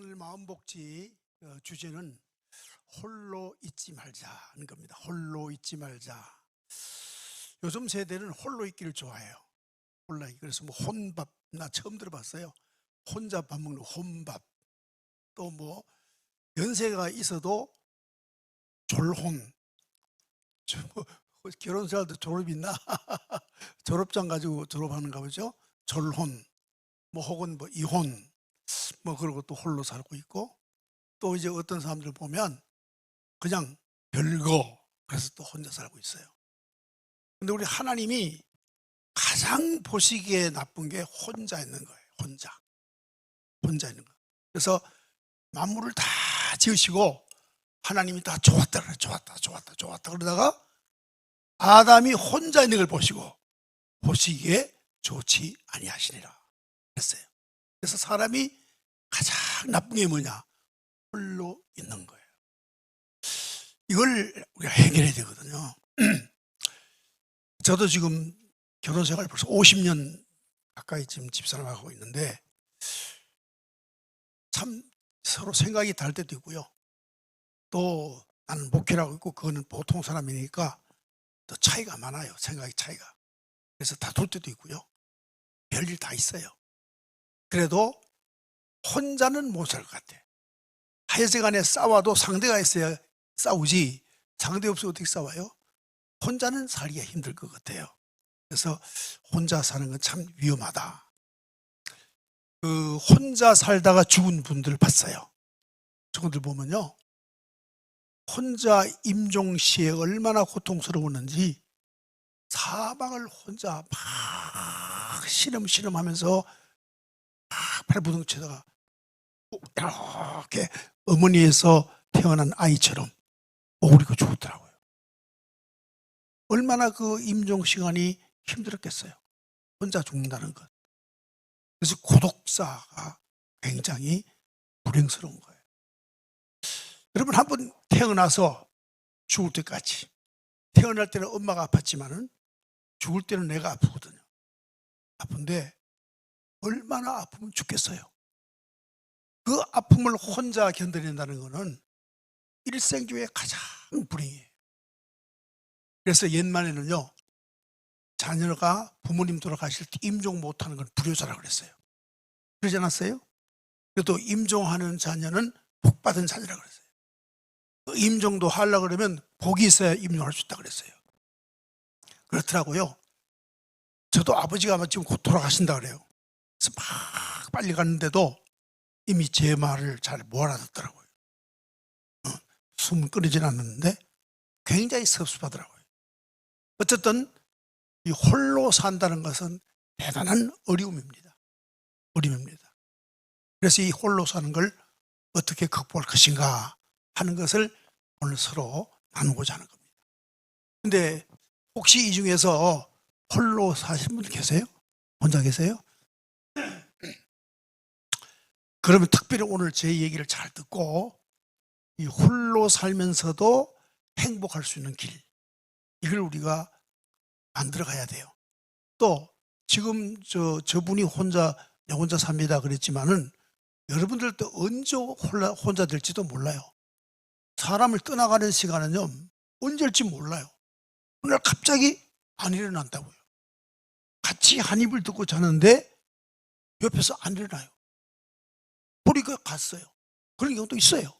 오늘 마음복지 주제는 홀로 있지 말자는 겁니다. 홀로 있지 말자. 요즘 세대는 홀로 있기를 좋아해요. 홀로 있기. 그래서 뭐 혼밥, 나 처음 들어봤어요. 혼자 밥 먹는 혼밥. 또 뭐 연세가 있어도 졸혼. 뭐 결혼생활도 졸업 있나? 졸업장 가지고 졸업하는가 보죠. 졸혼. 뭐 혹은 뭐 이혼. 뭐 그러고 또 홀로 살고 있고, 또 이제 어떤 사람들 보면 그냥 별거, 그래서 또 혼자 살고 있어요. 근데 우리 하나님이 가장 보시기에 나쁜 게 혼자 있는 거예요. 혼자 있는 거. 그래서 만물을 다 지으시고 하나님이 다 좋았다 그래. 좋았다 그러다가 아담이 혼자 있는 걸 보시기에 좋지 아니하시니라 했어요. 그래서 사람이 가장 나쁜 게 뭐냐? 홀로 있는 거예요. 이걸 우리가 해결해야 되거든요. 저도 지금 결혼 생활 벌써 50년 가까이 지금 집사람하고 있는데 참 서로 생각이 다를 때도 있고요. 또 나는 목회를 하고 있고 그거는 보통 사람이니까 또 차이가 많아요. 생각의 차이가. 그래서 다툴 때도 있고요. 별일 다 있어요. 그래도 혼자는 못 살 것 같아. 하여간에 싸워도 상대가 있어야 싸우지, 상대 없이 어떻게 싸워요? 혼자는 살기가 힘들 것 같아요. 그래서 혼자 사는 건 참 위험하다. 그 혼자 살다가 죽은 분들 봤어요. 저분들 보면요, 혼자 임종시에 얼마나 고통스러웠는지 사방을 혼자 막 신음하면서 막 발부둥치다가 이렇게 어머니에서 태어난 아이처럼 오그리고 죽었더라고요. 얼마나 그 임종 시간이 힘들었겠어요. 혼자 죽는다는 것. 그래서 고독사가 굉장히 불행스러운 거예요. 여러분, 한번 태어나서 죽을 때까지, 태어날 때는 엄마가 아팠지만은 죽을 때는 내가 아프거든요. 아픈데 얼마나 아프면 죽겠어요. 그 아픔을 혼자 견뎌낸다는 것은 일생 중에 가장 불행이에요. 그래서 옛말에는요, 자녀가 부모님 돌아가실 때 임종 못하는 건 불효자라고 그랬어요. 그러지 않았어요? 그래도 임종하는 자녀는 복받은 자녀라고 그랬어요. 그 임종도 하려고 그러면 복이 있어야 임종할 수 있다고 그랬어요. 그렇더라고요. 저도 아버지가 아마 지금 곧 돌아가신다 그래요. 그래서 막 빨리 갔는데도 이미 제 말을 잘 못 알아듣더라고요. 숨은 끊이진 않는데 굉장히 섭섭하더라고요. 어쨌든 이 홀로 산다는 것은 대단한 어려움입니다. 그래서 이 홀로 사는 걸 어떻게 극복할 것인가 하는 것을 오늘 서로 나누고자 하는 겁니다. 근데 혹시 이 중에서 홀로 사신 분 계세요? 혼자 계세요? 그러면 특별히 오늘 제 얘기를 잘 듣고 이 홀로 살면서도 행복할 수 있는 길, 이걸 우리가 만들어 가야 돼요. 또 지금 저분이 혼자 삽니다 그랬지만은 여러분들도 언제 혼자 될지도 몰라요. 사람을 떠나가는 시간은요, 언제일지 몰라요. 오늘 갑자기 안 일어난다고요. 같이 한 입을 듣고 자는데 옆에서 안 일어나요. 버리고 갔어요. 그런 경우도 있어요.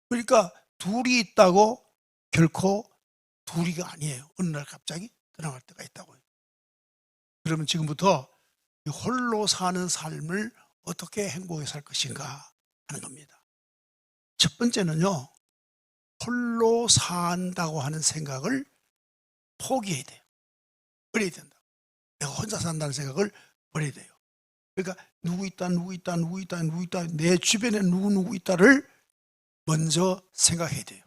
그러니까 둘이 있다고 결코 둘이가 아니에요. 어느 날 갑자기 떠나갈 때가 있다고요. 그러면 지금부터 홀로 사는 삶을 어떻게 행복하게 살 것인가 하는 겁니다. 첫 번째는요, 홀로 산다고 하는 생각을 포기해야 돼요. 버려야 된다. 내가 혼자 산다는 생각을 버려야 돼요. 그러니까 누구 있다, 내 주변에 누구 있다를 먼저 생각해야 돼요.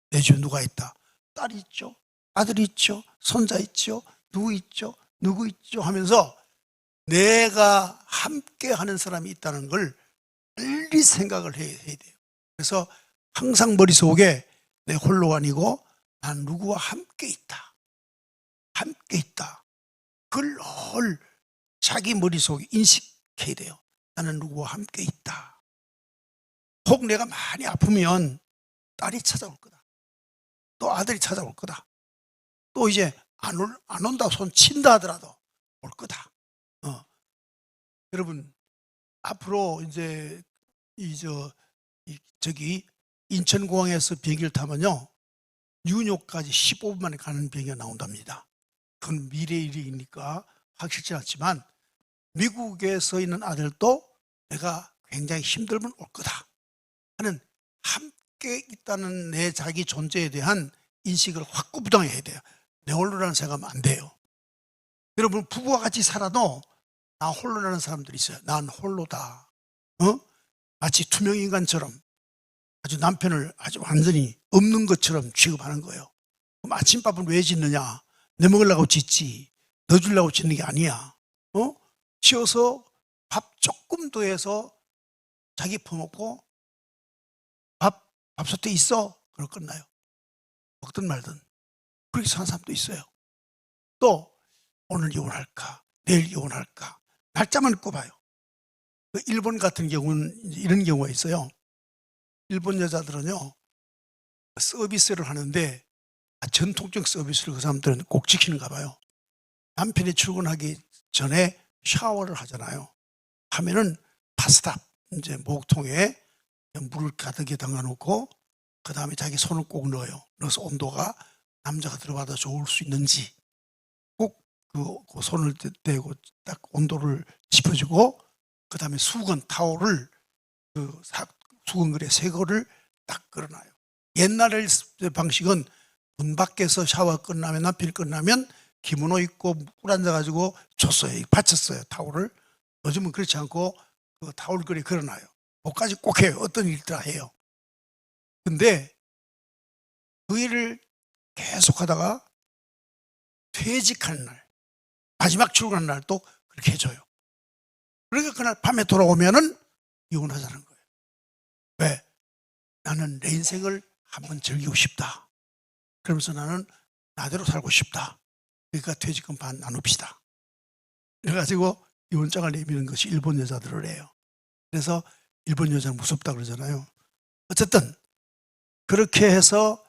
내 주변에 누가 있다. 딸이 있죠, 아들이 있죠, 손자 있죠, 누구 있죠 하면서 내가 함께 하는 사람이 있다는 걸 빨리 생각을 해야 돼요. 그래서 항상 머릿속에 내 홀로 아니고 난 누구와 함께 있다. 그걸 늘 자기 머릿속에 인식해야 돼요. 나는 누구와 함께 있다. 유독 내가 많이 아프면 딸이 찾아올 거다. 또 아들이 찾아올 거다. 또 이제 안 온다 손 친다 하더라도 올 거다. 여러분 앞으로 이제 저기 인천공항에서 비행기를 타면요 뉴욕까지 15분 만에 가는 비행기가 나온답니다. 그건 미래의 일이니까 확실치 않지만 미국에서 있는 아들도 내가 굉장히 힘들면 올 거다 하는 함께 있다는 내 자기 존재에 대한 인식을 확고부당해야 돼요. 내 홀로라는 생각하면 안 돼요. 여러분 부부와 같이 살아도 나 홀로라는 사람들이 있어요. 난 홀로다. 마치 투명인간처럼 아주 남편을 아주 완전히 없는 것처럼 취급하는 거예요. 그럼 아침밥은 왜 짓느냐? 내 먹으려고 짓지. 너 주려고 짓는 게 아니야. 지어서 밥 조금 더해서 자기 퍼먹고 밥솥에 있어. 그럴 끝나요. 먹든 말든. 그렇게 사는 사람도 있어요. 또 오늘 이혼할까? 내일 이혼할까? 날짜만 꼽아요. 일본 같은 경우는 이런 경우가 있어요. 일본 여자들은요 서비스를 하는데 전통적 서비스를 그 사람들은 꼭 지키는가 봐요. 남편이 출근하기 전에 샤워를 하잖아요. 하면은 바스탑 이제 목통에 물을 가득히 담가놓고 그 다음에 자기 손을 꼭 넣어요. 넣어서 온도가 남자가 들어가도 좋을 수 있는지 꼭 그 손을 대고 딱 온도를 짚어주고 그 다음에 수건 타올을 수건글에 새 거를 딱 걸어놔요. 옛날의 방식은 문 밖에서 샤워 끝나면 남편이 끝나면 기모노 입고 꿀 앉아가지고 줬어요. 받쳤어요 타올을. 요즘은 그렇지 않고 그 타올걸에 걸어놔요. 그것까지 꼭 해요. 어떤 일들 해요. 근데 그 일을 계속 하다가 퇴직하는 날 마지막 출근하는 날 또 그렇게 해줘요. 그러니까 그날 밤에 돌아오면은 이혼하자는 거예요. 왜? 나는 내 인생을 한번 즐기고 싶다. 그러면서 나는 나대로 살고 싶다. 그러니까 퇴직금 반 나눕시다. 그래가지고 이혼장을 내미는 것이 일본 여자들을 해요. 그래서 일본 여자는 무섭다 그러잖아요. 어쨌든 그렇게 해서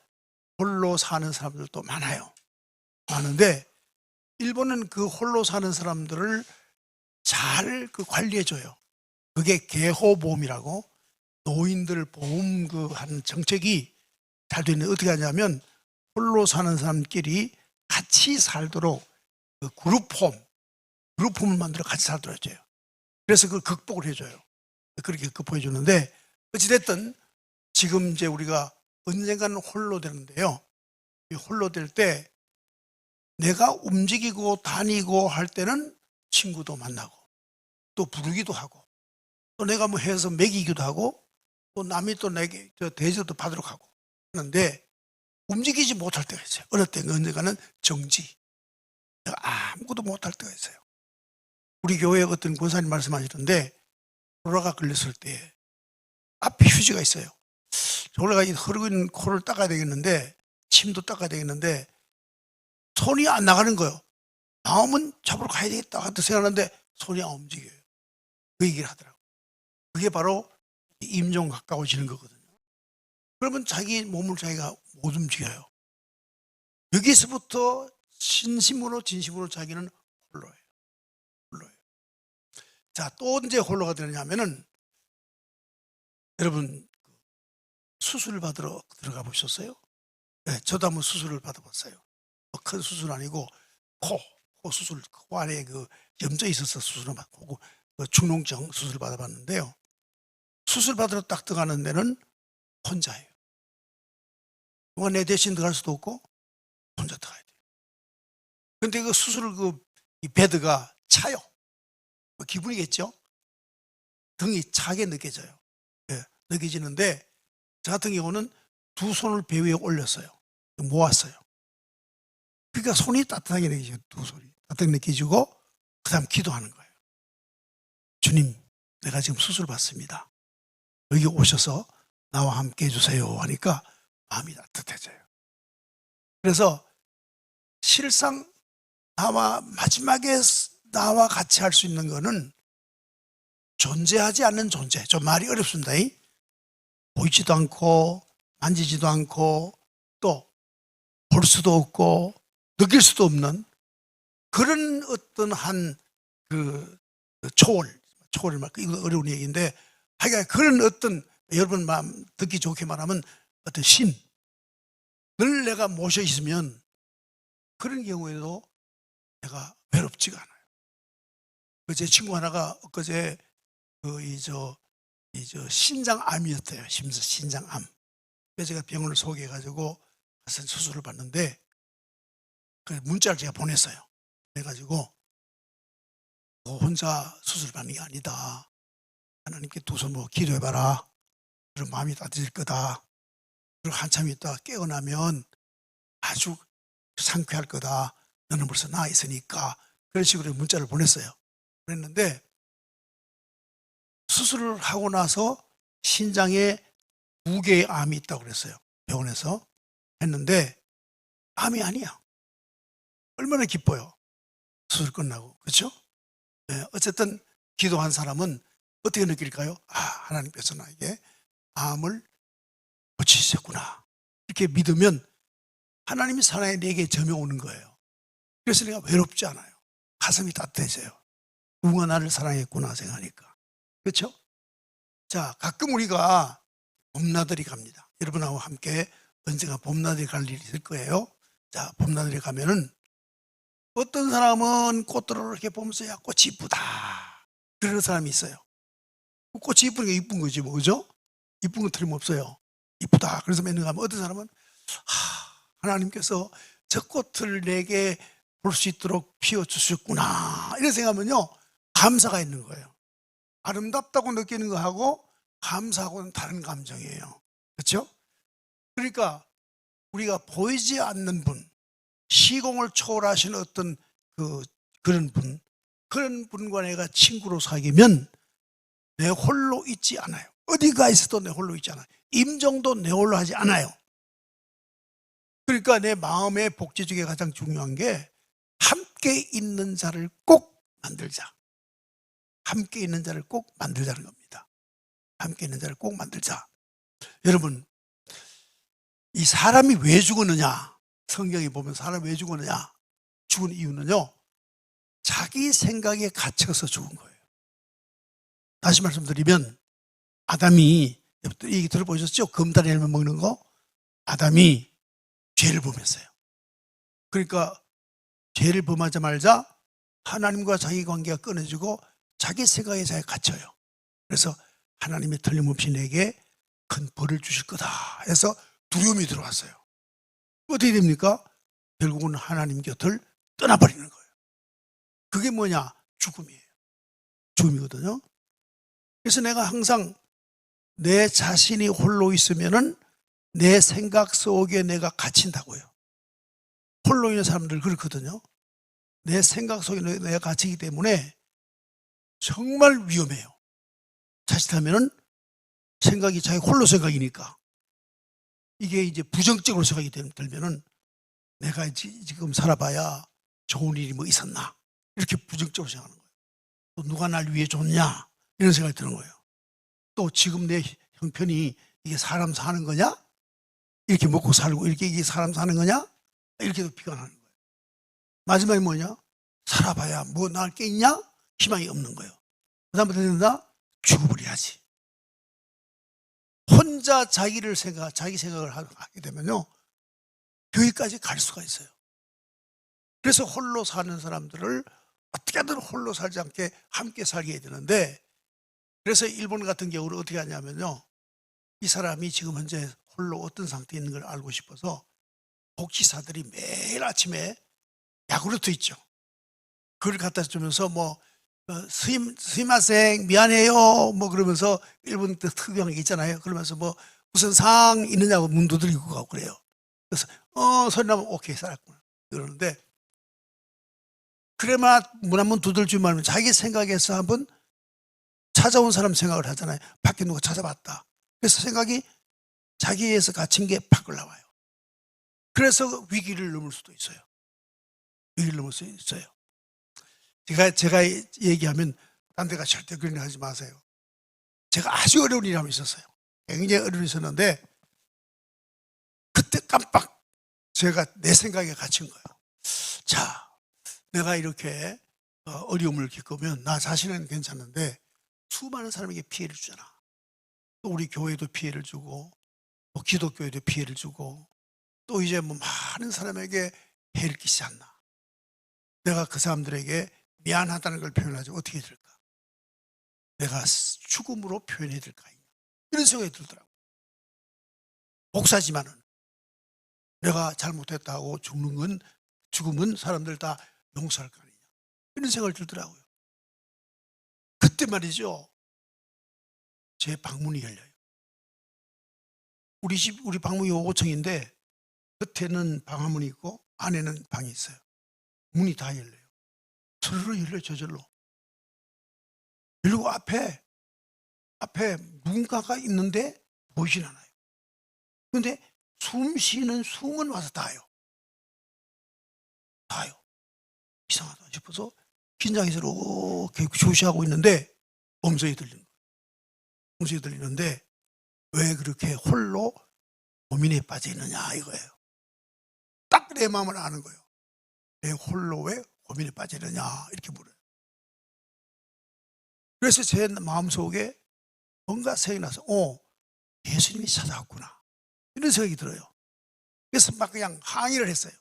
홀로 사는 사람들도 많아요. 많은데 일본은 그 홀로 사는 사람들을 잘 관리해줘요. 그게 개호보험이라고 노인들 보험 하는 정책이 잘 되어 있는데 어떻게 하냐면 홀로 사는 사람끼리 같이 살도록 그 그룹홈을 만들어 같이 살도록 해줘요. 그래서 그걸 극복을 해줘요. 그렇게 극복해 주는데 어찌됐든 지금 이제 우리가 언젠가는 홀로 되는데요. 이 홀로 될 때 내가 움직이고 다니고 할 때는 친구도 만나고 또 부르기도 하고 또 내가 뭐 해서 먹이기도 하고 또 남이 또 내게 대접도 받으러 가고 하는데 움직이지 못할 때가 있어요. 어느 때는 언젠가는 정지. 내가 아무것도 못할 때가 있어요. 우리 교회 어떤 권사님 말씀하시던데 코로나가 걸렸을 때 앞에 휴지가 있어요. 저가 흐르고 있는 코를 닦아야 되겠는데 침도 닦아야 되겠는데 손이 안 나가는 거예요. 나오면 잡으러 가야 되겠다 하고 생각하는데 손이 안 움직여요. 그 얘기를 하더라고요. 그게 바로 임종 가까워지는 거거든요. 그러면 자기 몸을 자기가 못 움직여요. 여기서부터 진심으로 자기는 홀로예요. 자, 또 언제 홀로가 되느냐면은 여러분 수술을 받으러 들어가 보셨어요? 네, 저도 한번 수술을 받아봤어요. 큰 수술 아니고 코 수술, 코 안에 그 염증이 있어서 수술을 받고 그 축농증 수술을 받아봤는데요. 수술 받으러 딱 들어가는 데는 혼자예요. 누가 내 대신 들어갈 수도 없고 혼자 들어가야 돼요. 근데 그 수술 이 베드가 차요. 뭐 기분이겠죠? 등이 차게 느껴져요. 네, 느껴지는데 저 같은 경우는 두 손을 배 위에 올렸어요. 모았어요. 그러니까 손이 따뜻하게 느껴져요. 두 손이 따뜻하게 느껴지고 그 다음 기도하는 거예요. 주님, 내가 지금 수술 받습니다. 여기 오셔서 나와 함께 해주세요 하니까 마음이 따뜻해져요. 그래서 실상 마지막에 나와 같이 할 수 있는 거는 존재하지 않는 존재. 좀 말이 어렵습니다. 보이지도 않고 만지지도 않고 또 볼 수도 없고 느낄 수도 없는 그런 어떤 그 초월을 말까 이거 어려운 얘기인데 하여간 그런 어떤 여러분 마음 듣기 좋게 말하면 어떤 신을 내가 모셔 있으면 그런 경우에도 내가 외롭지가 않아요. 제 친구 하나가 엊그제 신장암이었대요. 신장암. 그래서 제가 병원을 소개해가지고 가서 수술을 받는데 그 문자를 제가 보냈어요. 그래가지고 혼자 수술 받는 게 아니다. 하나님께 두 손 모아 기도해봐라. 그럼 마음이 따뜻해질 거다. 그리고 한참 있다 깨어나면 아주 상쾌할 거다. 너는 벌써 나아 있으니까. 그런 식으로 문자를 보냈어요. 그랬는데 수술을 하고 나서 신장에 2개의 암이 있다고 그랬어요. 병원에서 했는데 암이 아니야. 얼마나 기뻐요. 수술 끝나고. 그렇죠? 네, 어쨌든 기도한 사람은 어떻게 느낄까요? 하나님께서 나에게 암을 고치셨구나. 이렇게 믿으면 하나님이 사랑에 내게 점이 오는 거예요. 그래서 내가 외롭지 않아요. 가슴이 따뜻해져요. 누군가 나를 사랑했구나 생각하니까. 그렇죠? 자, 가끔 우리가 봄나들이 갑니다. 여러분하고 함께 언젠가 봄나들이 갈 일이 있을 거예요. 자, 봄나들이 가면은 어떤 사람은 꽃들을 이렇게 보면서 야, 꽃이 이쁘다. 그러는 사람이 있어요. 꽃이 이쁜 게 이쁜 거지 뭐죠? 이쁜 건 틀림없어요. 이쁘다. 그래서 맨날 가면 어떤 사람은 하나님께서 저 꽃을 내게 볼 수 있도록 피워주셨구나. 이런 생각하면요. 감사가 있는 거예요. 아름답다고 느끼는 거하고 감사하고는 다른 감정이에요. 그렇죠? 그러니까 우리가 보이지 않는 분, 시공을 초월하시는 어떤 그런 분과 내가 친구로 사귀면 내 홀로 있지 않아요. 어디가 있어도 내 홀로 있지 않아요. 임종도 내 홀로 하지 않아요. 그러니까 내 마음의 복지 중에 가장 중요한 게 함께 있는 자를 꼭 만들자. 함께 있는 자를 꼭 만들자는 겁니다. 함께 있는 자를 꼭 만들자. 여러분, 이 사람이 왜 죽었느냐? 성경에 보면 사람이 왜 죽었느냐? 죽은 이유는요, 자기 생각에 갇혀서 죽은 거예요. 다시 말씀드리면, 아담이, 얘기 들어보셨죠? 금다리 열매 먹는 거? 아담이 죄를 범했어요. 그러니까 죄를 범하자마자 하나님과 자기 관계가 끊어지고 자기 생각에 자기가 갇혀요. 그래서 하나님이 틀림없이 내게 큰 벌을 주실 거다 해서 두려움이 들어왔어요. 어떻게 됩니까? 결국은 하나님 곁을 떠나버리는 거예요. 그게 뭐냐? 죽음이에요. 죽음이거든요. 그래서 내가 항상 내 자신이 홀로 있으면은 내 생각 속에 내가 갇힌다고요. 홀로 있는 사람들 그렇거든요. 내 생각 속에 내가 갇히기 때문에 정말 위험해요. 자칫하면은 생각이 자기 홀로 생각이니까 이게 이제 부정적으로 생각이 들면은 내가 지금 살아봐야 좋은 일이 뭐 있었나 이렇게 부정적으로 생각하는 거예요. 또 누가 날 위해 줬냐 이런 생각이 드는 거예요. 또 지금 내 형편이 이게 사람 사는 거냐? 이렇게 먹고 살고 이게 사람 사는 거냐? 이렇게도 비관하는 거예요. 마지막에 뭐냐? 살아봐야 뭐 나을 게 있냐? 희망이 없는 거예요. 그 다음부터 된다? 죽어버려야지. 혼자 자기 생각을 하게 되면요, 교회까지 갈 수가 있어요. 그래서 홀로 사는 사람들을 어떻게든 홀로 살지 않게 함께 살게 해야 되는데, 그래서 일본 같은 경우는 어떻게 하냐면요, 이 사람이 지금 현재 홀로 어떤 상태에 있는 걸 알고 싶어서 복지사들이 매일 아침에 야구르트 있죠. 그걸 갖다 주면서 스미마셍 미안해요 뭐 그러면서 일본 특유한 게 있잖아요. 그러면서 무슨 상 있느냐고 문 두드리고 가고 그래요. 그래서 소리 나면 오케이 살았구나 그러는데, 그래만 문 한 번 두들지 말면 자기 생각에서 한번 찾아온 사람 생각을 하잖아요. 밖에 누가 찾아봤다. 그래서 생각이 자기에서 갇힌 게 밖을 나와요. 그래서 위기를 넘을 수도 있어요. 위기를 넘을 수 있어요. 제가 얘기하면 딴 데 가서 절대 그런 일 하지 마세요. 제가 아주 어려운 일이 한번 있었어요. 굉장히 어려움이 있었는데 그때 깜빡 제가 내 생각에 갇힌 거예요. 자, 내가 이렇게 어려움을 겪으면 나 자신은 괜찮은데 수많은 사람에게 피해를 주잖아. 또 우리 교회도 피해를 주고 또 기독교에도 피해를 주고 또 이제 뭐 많은 사람에게 해를 끼치지 않나. 내가 그 사람들에게 미안하다는 걸 표현하지 어떻게 될까? 내가 죽음으로 표현해야 될까? 이런 생각이 들더라고. 목사지만은 내가 잘못했다고 죽음은 사람들 다 용서할 거 아니냐. 이런 생각이 들더라고요. 그때 말이죠. 제 방문이 열려요. 우리 방문이 5층인데 겉에는 방화문이 있고 안에는 방이 있어요. 문이 다 열려요. 저절로 열려요. 저절로. 그리고 앞에 누군가가 있는데 보이진 않아요. 그런데 숨 쉬는 숨은 와서 닿아요. 이상하다 싶어서 긴장해서 이렇게 조시하고 있는데 음성이 들리는데 왜 그렇게 홀로 고민에 빠져 있느냐 이거예요. 딱 내 마음을 아는 거예요. 내 홀로 왜 고민에 빠져 있느냐 이렇게 물어요. 그래서 제 마음속에 뭔가 생각이 나서 예수님이 찾아왔구나 이런 생각이 들어요. 그래서 막 그냥 항의를 했어요.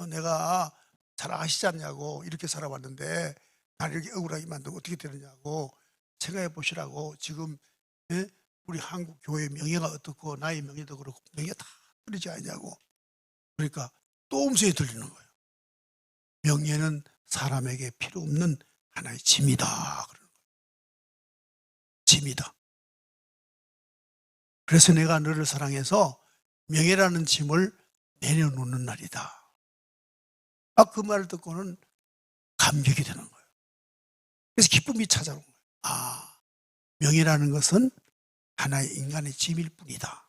내가 잘 아시지 않냐고 이렇게 살아왔는데 나를 이렇게 억울하게 만들고 어떻게 되느냐고 생각해 보시라고. 지금 우리 한국 교회 명예가 어떻고 나의 명예도 그렇고 명예가 다 떨어지지 않냐고. 그러니까 또 음성이 들리는 거예요. 명예는 사람에게 필요 없는 하나의 짐이다. 그러는 거예요. 짐이다. 그래서 내가 너를 사랑해서 명예라는 짐을 내려놓는 날이다. 그 말을 듣고는 감격이 되는 거예요. 그래서 기쁨이 찾아온 거예요. 명예라는 것은 하나의 인간의 짐일 뿐이다.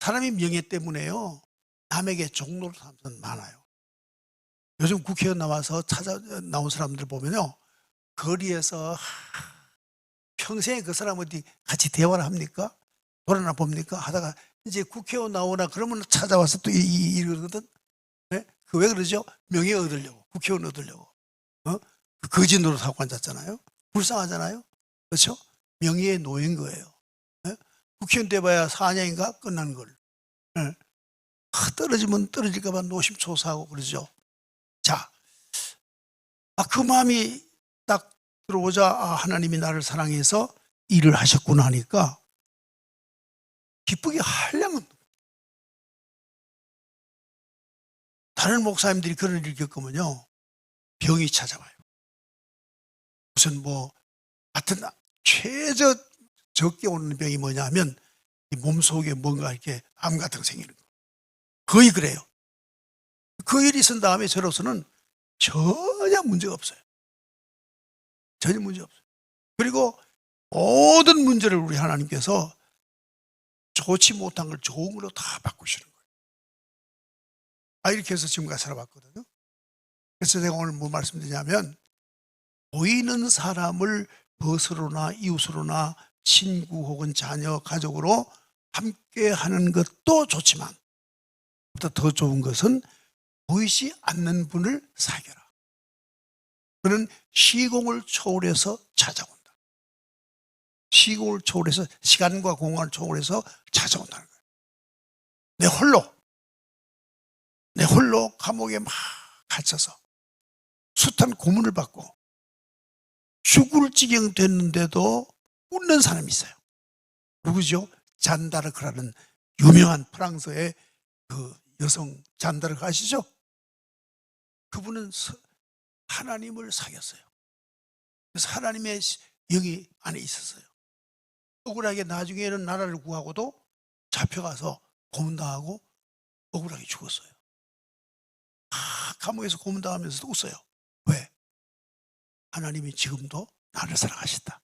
사람이 명예 때문에요, 남에게 종로를 삼는 사람 많아요. 요즘 국회의원 나와서 나온 사람들 보면요, 거리에서 평생에 그 사람 어디 같이 대화를 합니까? 돌아나 봅니까? 하다가 이제 국회의원 나오나 그러면 찾아와서 또 이러거든. 왜 그러죠? 명예 얻으려고, 국회의원 얻으려고. 그 거지 노릇하고 앉았잖아요. 불쌍하잖아요. 그렇죠? 명예의 노예인 거예요. 국회의원 돼봐야 4년인가 끝나는 걸. 떨어지면 떨어질까봐 노심초사하고 그러죠. 자, 그 마음이 딱 들어오자 하나님이 나를 사랑해서 일을 하셨구나 하니까 기쁘게 한량은. 다른 목사님들이 그런 일을 겪으면요, 병이 찾아와요. 무슨 하여튼 적게 오는 병이 뭐냐면 이 몸속에 뭔가 이렇게 암 같은 거 생기는 거. 거의 그래요. 그 일이 있은 다음에 저로서는 전혀 문제가 없어요. 전혀 문제 없어요. 그리고 모든 문제를 우리 하나님께서 좋지 못한 걸 좋은 걸로 다 바꾸시는 거예요. 이렇게 해서 지금까지 살아봤거든요. 그래서 제가 오늘 뭐 말씀드리냐면, 보이는 사람을 벗으로나 이웃으로나 친구 혹은 자녀, 가족으로 함께 하는 것도 좋지만 더 좋은 것은 보이지 않는 분을 사귀어라. 그는 시공을 초월해서 찾아온다. 시공을 초월해서, 시간과 공간을 초월해서 찾아온다는 거예요. 내 홀로 감옥에 막 갇혀서 숱한 고문을 받고 죽을 지경 됐는데도 웃는 사람이 있어요. 누구죠? 잔다르크라는 유명한 프랑스의 그 여성 잔다르크 아시죠? 그분은 하나님을 사귀었어요. 그래서 하나님의 영이 안에 있었어요. 억울하게 나중에는 나라를 구하고도 잡혀가서 고문당하고 억울하게 죽었어요. 감옥에서 고문당하면서도 웃어요. 왜? 하나님이 지금도 나를 사랑하신다.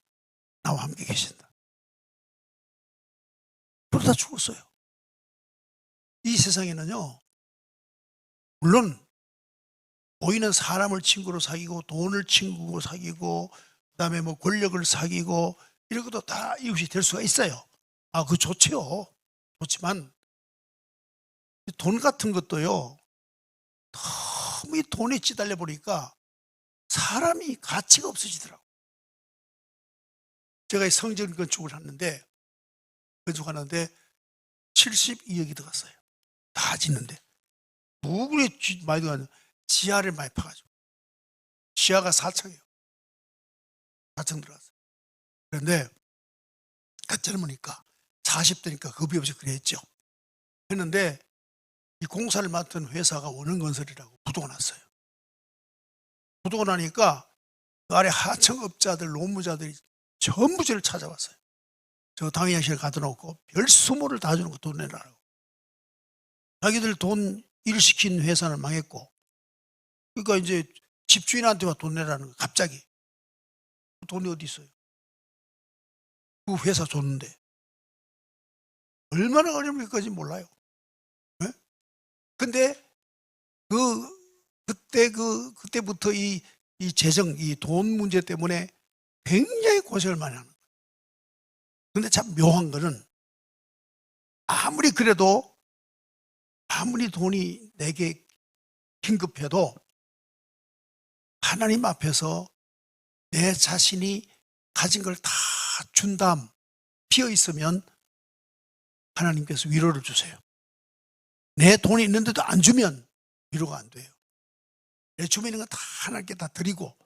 나와 함께 계신다. 그러다 죽었어요. 이 세상에는요, 물론 보이는 사람을 친구로 사귀고 돈을 친구로 사귀고 그다음에 권력을 사귀고 이런 것도 다 이웃이 될 수가 있어요. 그거 좋지요. 좋지만 돈 같은 것도요. 너무 이 돈에 찌달려 보니까 사람이 가치가 없어지더라고요. 제가 이 성전 건축을 하는데 72억이 들어갔어요. 다 짓는데. 누구리 많이 들어가냐. 지하를 많이 파가지고. 지하가 4층이에요. 4층 들어갔어요. 그런데 젊으니까 40대니까 겁이 없이 그랬죠. 했는데 이 공사를 맡은 회사가 원흥건설이라고 부도가 났어요. 부도가 나니까 그 아래 하청업자들, 노무자들이 전부 저를 찾아왔어요. 저 당회장실에 가둬놓고 별수모를 다 주는 거 돈 내라고. 자기들 돈 일시킨 회사는 망했고, 그러니까 이제 집주인한테만 돈 내라는 거예요. 갑자기. 돈이 어디 있어요? 그 회사 줬는데 얼마나 어려울까지 몰라요. 네? 근데 그때부터 이 재정, 이 돈 문제 때문에 굉장히 고생을 많이 하는 거예요. 근데 참 묘한 거는 아무리 그래도 아무리 돈이 내게 긴급해도 하나님 앞에서 내 자신이 가진 걸 다 준 다음 비어 있으면 하나님께서 위로를 주세요. 내 돈이 있는데도 안 주면 위로가 안 돼요. 내 주변에 있는 거 다 하나님께 다 드리고,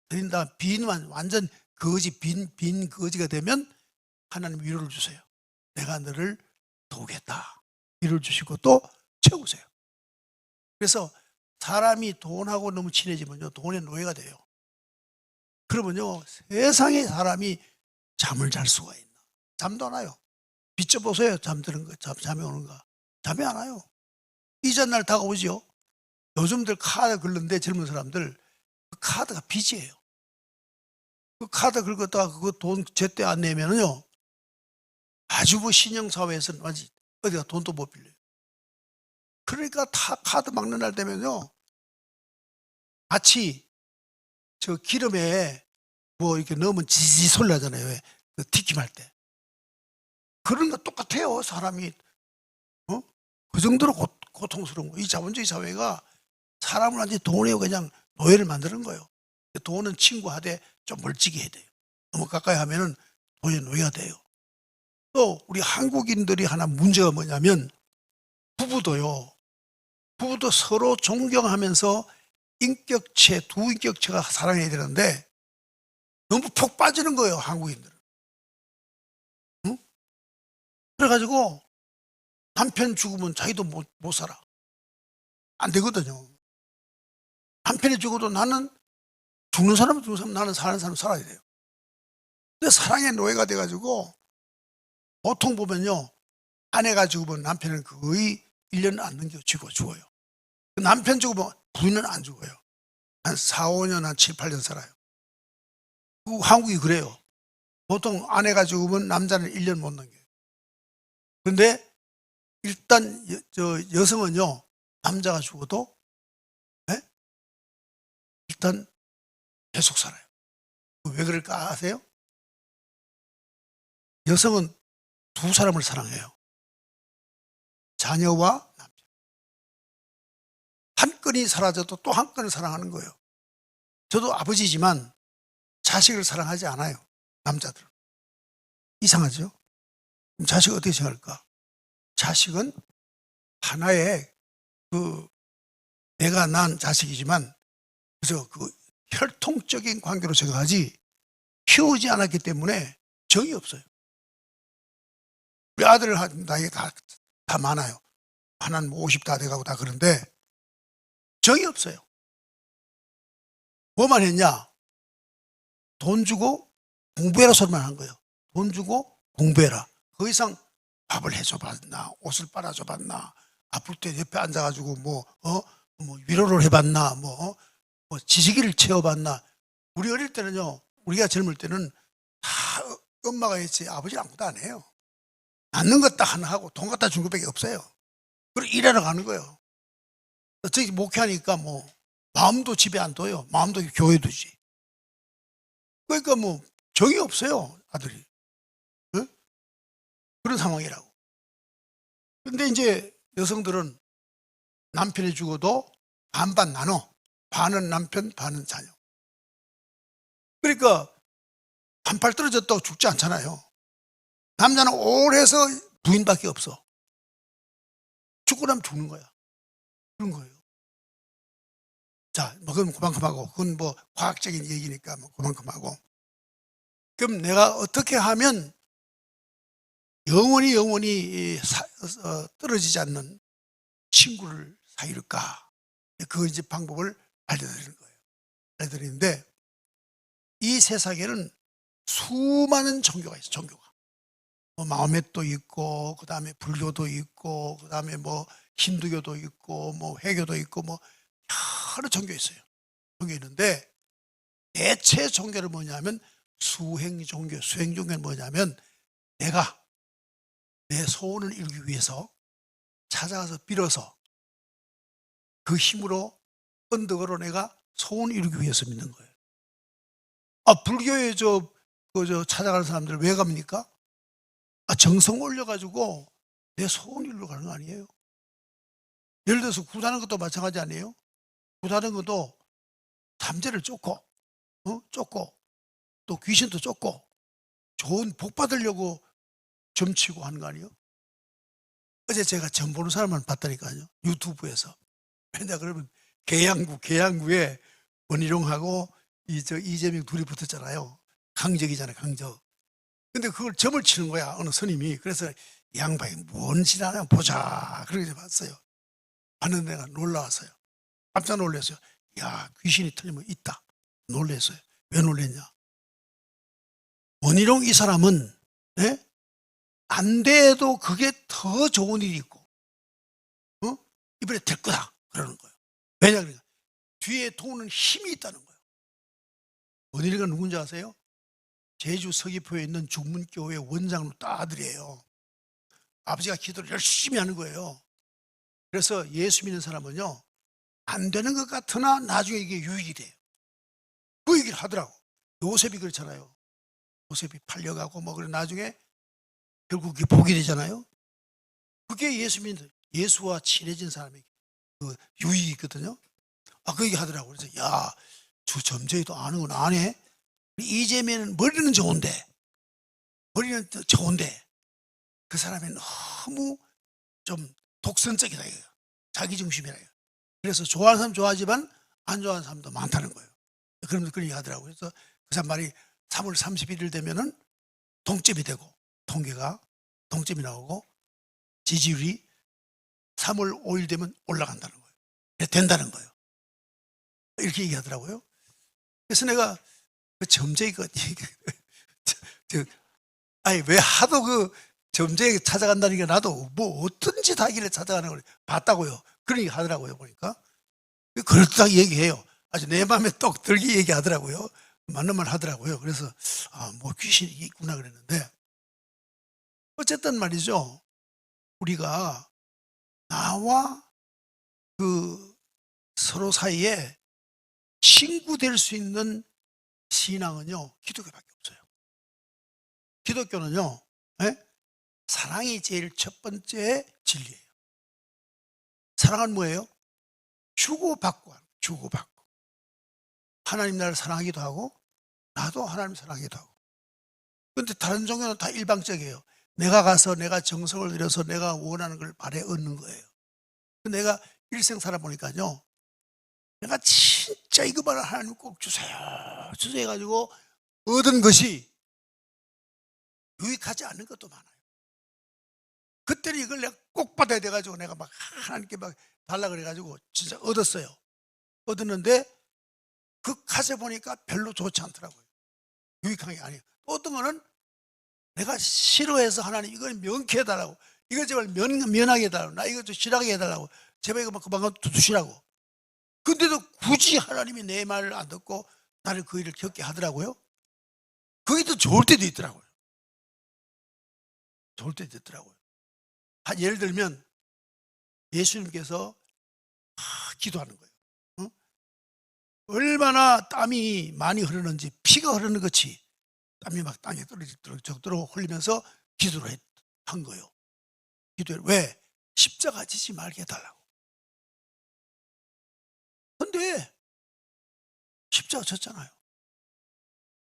드린 다음 완전 빈 거지가 되면 하나님 위로를 주세요. 내가 너를 도우겠다. 위로를 주시고 또 채우세요. 그래서 사람이 돈하고 너무 친해지면요, 돈의 노예가 돼요. 그러면요, 세상에 사람이 잠을 잘 수가 있나? 잠도 안 와요. 비춰보세요. 잠드는 거, 잠이 오는가? 잠이 안 와요. 이전날 다가오죠. 요즘들 카드 긁는데 젊은 사람들 그 카드가 빚이에요. 그 카드 긁었다가 그거 돈 제때 안 내면은요, 아주 뭐 신형사회에서는 완전 어디가 돈도 못 빌려요. 그러니까 다 카드 막는 날 되면요, 마치 저 기름에 뭐 이렇게 넣으면 지지 소리 나잖아요. 왜? 그 튀김할 때. 그런 거 똑같아요. 사람이. 그 정도로 고통스러운 거예요. 이 자본주의 사회가 사람을 완전히 돈에 그냥 노예를 만드는 거예요. 돈은 친구하되 좀 멀찍이 해야 돼요. 너무 가까이 하면은 돈의 노예가 돼요. 또 우리 한국인들이 하나 문제가 뭐냐면 부부도 서로 존경하면서 두 인격체가 사랑해야 되는데 너무 푹 빠지는 거예요, 한국인들은. 응? 그래가지고 남편 죽으면 자기도 못 살아. 안 되거든요. 남편이 죽어도 나는 죽는 사람은 나는 사는 사람 살아야 돼요. 근데 사랑의 노예가 돼가지고 보통 보면요, 아내가 죽으면 남편은 거의 1년 안 넘겨 죽어요. 남편 죽으면 부인은 안 죽어요. 한 4, 5년, 한 7, 8년 살아요. 한국이 그래요. 보통 아내가 죽으면 남자는 1년 못 넘겨요. 근데 일단 여성은요, 남자가 죽어도 일단 계속 살아요. 왜 그럴까 아세요? 여성은 두 사람을 사랑해요. 자녀와 남편. 한 건이 사라져도 또 한 건을 사랑하는 거예요. 저도 아버지지만 자식을 사랑하지 않아요. 남자들은. 이상하죠? 그럼 자식을 어떻게 생각할까? 자식은 하나의 내가 낳은 자식이지만 그래서 혈통적인 관계로 생각하지 키우지 않았기 때문에 정이 없어요. 우리 아들 나이가 다 많아요. 하나는 50 다 돼가고 다 그런데 정이 없어요. 뭐만 했냐? 돈 주고 공부해라 소리만 한 거예요. 돈 주고 공부해라. 그 이상 밥을 해줘 봤나, 옷을 빨아줘 봤나, 아플 때 옆에 앉아가지고 뭐 위로를 해봤나, 뭐 지식을 채워봤나. 우리 어릴 때는요, 우리가 젊을 때는 다 엄마가 했지 아버지는 아무것도 안 해요. 낳는 것 딱 하나 하고 돈 갖다 준 것밖에 없어요. 그리고 일하러 가는 거예요. 저기 목회하니까 뭐 마음도 집에 안 둬요. 마음도 교회 두지. 그러니까 뭐 정이 없어요, 아들이. 응? 그런 상황이라고. 근데 이제 여성들은 남편이 죽어도 반반 나눠. 반은 남편, 반은 자녀. 그러니까 한팔 떨어졌다고 죽지 않잖아요. 남자는 오래 해서 부인밖에 없어. 죽고 나면 죽는 거야. 그런 거예요. 자, 뭐 그건 그만큼하고, 그건 뭐 과학적인 얘기니까 뭐 그만큼하고. 그럼 내가 어떻게 하면 영원히 떨어지지 않는 친구를 사귈까? 그 이제 방법을 알려드리는 거예요. 알려드리는데, 이 세상에는 수많은 종교가 있어요. 종교가. 뭐 마호멧도 있고, 그 다음에 불교도 있고, 그 다음에 뭐 힌두교도 있고, 뭐 회교도 있고, 뭐 여러 종교 있어요. 종교 있는데, 대체 종교는 뭐냐면 수행 종교. 수행 종교는 뭐냐면 내가 내 소원을 이루기 위해서 찾아가서 빌어서 그 힘으로 언덕으로 내가 소원을 이루기 위해서 믿는 거예요. 불교에 찾아가는 사람들 왜 갑니까? 정성 올려가지고 내 소원 이루러 가는 거 아니에요? 예를 들어서 굿하는 것도 마찬가지 아니에요? 굿하는 것도 삼재를 쫓고, 쫓고, 또 귀신도 쫓고, 좋은 복 받으려고 점치고 하는 거 아니에요? 어제 제가 점 보는 사람만 봤다니까요. 유튜브에서. 맨날 그러면 계양구에 원희룡하고 이재명 둘이 붙었잖아요. 강적이잖아요, 강적. 근데 그걸 점을 치는 거야, 어느 스님이. 그래서 이 양반이 뭔 짓하냐 보자. 그렇게 봤어요. 봤는데 내가 놀라웠어요. 깜짝 놀랐어요. 야, 귀신이 틀리면 있다. 놀랐어요. 왜 놀랬냐? 원희룡 이 사람은, 예? 안 돼도 그게 더 좋은 일이 있고, 이번에 될 거다. 그러는 거예요. 왜냐, 그러니까 뒤에 도는 힘이 있다는 거예요. 원희룡은 누군지 아세요? 제주 서귀포에 있는 중문교회 원장로 아들이에요. 아버지가 기도를 열심히 하는 거예요. 그래서 예수 믿는 사람은요, 안 되는 것 같으나 나중에 이게 유익이 돼요. 그 얘기를 하더라고. 요셉이 그렇잖아요. 요셉이 팔려가고 뭐 그래 나중에 결국 그게 복이 되잖아요. 그게 예수와 친해진 사람에게 그 유익이 있거든요. 그 얘기 하더라고. 그래서 야, 저 점쟁이도 아는구나. 아네. 이재명은 머리는 좋은데 그 사람이 너무 좀 독선적이다 이거예요. 자기중심이라 이거예요. 그래서 좋아하는 사람 좋아하지만 안 좋아하는 사람도 많다는 거예요. 그러면서 그런 얘기 하더라고요. 그래서 그 사람 말이 3월 31일 되면은 동점이 되고 통계가 동점이 나오고 지지율이 3월 5일 되면 올라간다는 거예요. 된다는 거예요. 이렇게 얘기하더라고요. 그래서 내가 그 점쟁이가 아니 왜 하도 그 점쟁이 찾아간다니까 나도 뭐 어떤지 다 길에 찾아가는 걸 봤다고요. 그런 얘기 하더라고요. 보니까 그렇다고 얘기해요. 아주 내 마음에 똑 들게 얘기하더라고요. 맞는 말 하더라고요. 그래서 뭐 귀신이 있구나 그랬는데 어쨌든 말이죠. 우리가 나와 그 서로 사이에 친구 될 수 있는 신앙은요, 기독교밖에 없어요. 기독교는요, 사랑이 제일 첫 번째 진리예요. 사랑은 뭐예요? 주고받고 하는 거예요. 주고받고. 하나님 나를 사랑하기도 하고 나도 하나님 사랑하기도 하고. 그런데 다른 종교는 다 일방적이에요. 내가 가서 내가 정성을 들여서 내가 원하는 걸 바래 얻는 거예요. 내가 일생 살아보니까요, 내가 진짜 이거만 하나님 꼭 주세요 해가지고 얻은 것이 유익하지 않는 것도 많아요. 그때는 이걸 내가 꼭 받아야 돼가지고 내가 막 하나님께 막 달라 그래가지고 진짜 얻었어요. 얻었는데 그 가서 보니까 별로 좋지 않더라고요. 유익한 게 아니에요. 어떤 거는 내가 싫어해서 하나님 이걸 명쾌해 달라고, 이거 제발 면하게 해달라고, 나 이거 좀 싫어하게 해달라고, 제발 이거 그만 두시라고. 근데도 굳이 하나님이 내 말을 안 듣고 나를 그 일을 겪게 하더라고요. 그게 더 좋을 때도 있더라고요. 좋을 때도 있더라고요. 예를 들면 예수님께서 기도하는 거예요. 얼마나 땀이 많이 흐르는지, 피가 흐르는 것이 땀이 막 땅에 떨어질 정도로 흘리면서 기도를 한 거예요. 기도해. 왜? 십자가 지지 말게 해달라고. 근데 십자가 졌잖아요.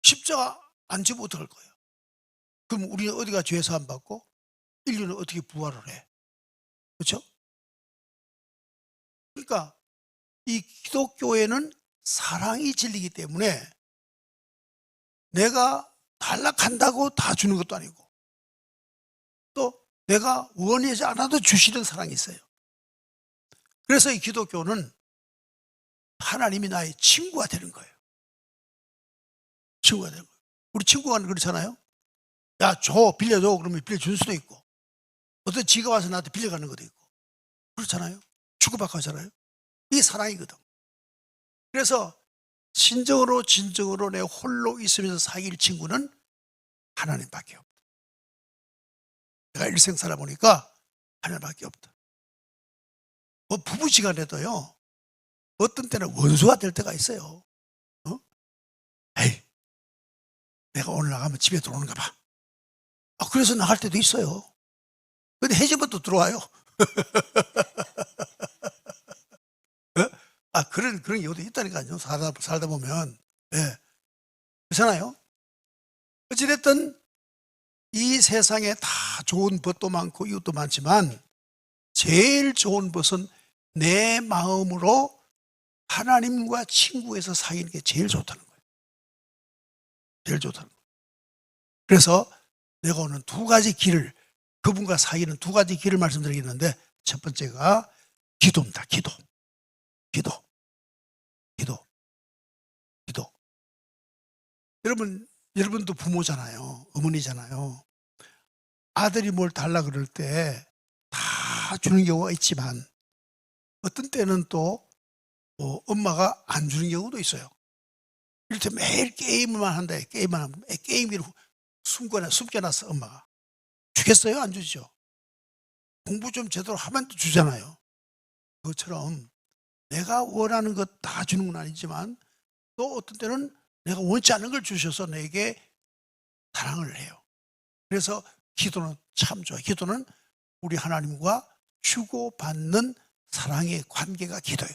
십자가 안 지면 어떡할 거예요? 그럼 우리는 어디가 죄 사함 받고 인류는 어떻게 부활을 해? 그렇죠? 그러니까 이 기독교에는 사랑이 진리이기 때문에 내가 탈락한다고 다 주는 것도 아니고 또 내가 원하지 않아도 주시는 사랑이 있어요. 그래서 이 기독교는 하나님이 나의 친구가 되는 거예요. 친구가 되는 거예요. 우리 친구가 그렇잖아요. 야, 빌려줘. 그러면 빌려줄 수도 있고 어떤 지가 와서 나한테 빌려가는 것도 있고 그렇잖아요. 주고받고 하잖아요. 이게 사랑이거든. 그래서 진정으로 내 홀로 있으면서 사귈 친구는 하나님밖에 없다. 내가 일생 살아보니까 하나님밖에 없다. 뭐 부부지간에도요. 어떤 때는 원수가 될 때가 있어요. 에이, 내가 오늘 나가면 집에 들어오는가 봐. 그래서 나갈 때도 있어요. 근데 해지면 또 들어와요. 그런 경우도 있다니까요. 살다 보면. 예. 그렇잖아요. 어찌됐든 이 세상에 다 좋은 벗도 많고 이웃도 많지만 제일 좋은 벗은 내 마음으로 하나님과 친구에서 사귀는 게 제일 좋다는 거예요. 제일 좋다는 거예요. 그래서 내가 오늘 두 가지 길을, 그분과 사귀는 두 가지 길을 말씀드리겠는데, 첫 번째가 기도입니다. 기도. 여러분도 부모잖아요. 어머니잖아요. 아들이 뭘 달라 그럴 때 다 주는 경우가 있지만 어떤 때는 또 엄마가 안 주는 경우도 있어요. 이렇게 매일 게임만 한다. 게임만 하면 게임기를 숨겨놨어 엄마가. 주겠어요? 안 주죠? 공부 좀 제대로 하면 또 주잖아요. 그것처럼 내가 원하는 것 다 주는 건 아니지만 또 어떤 때는 내가 원치 않는 걸 주셔서 내게 사랑을 해요. 그래서 기도는 참 좋아요. 기도는 우리 하나님과 주고받는 사랑의 관계가 기도예요.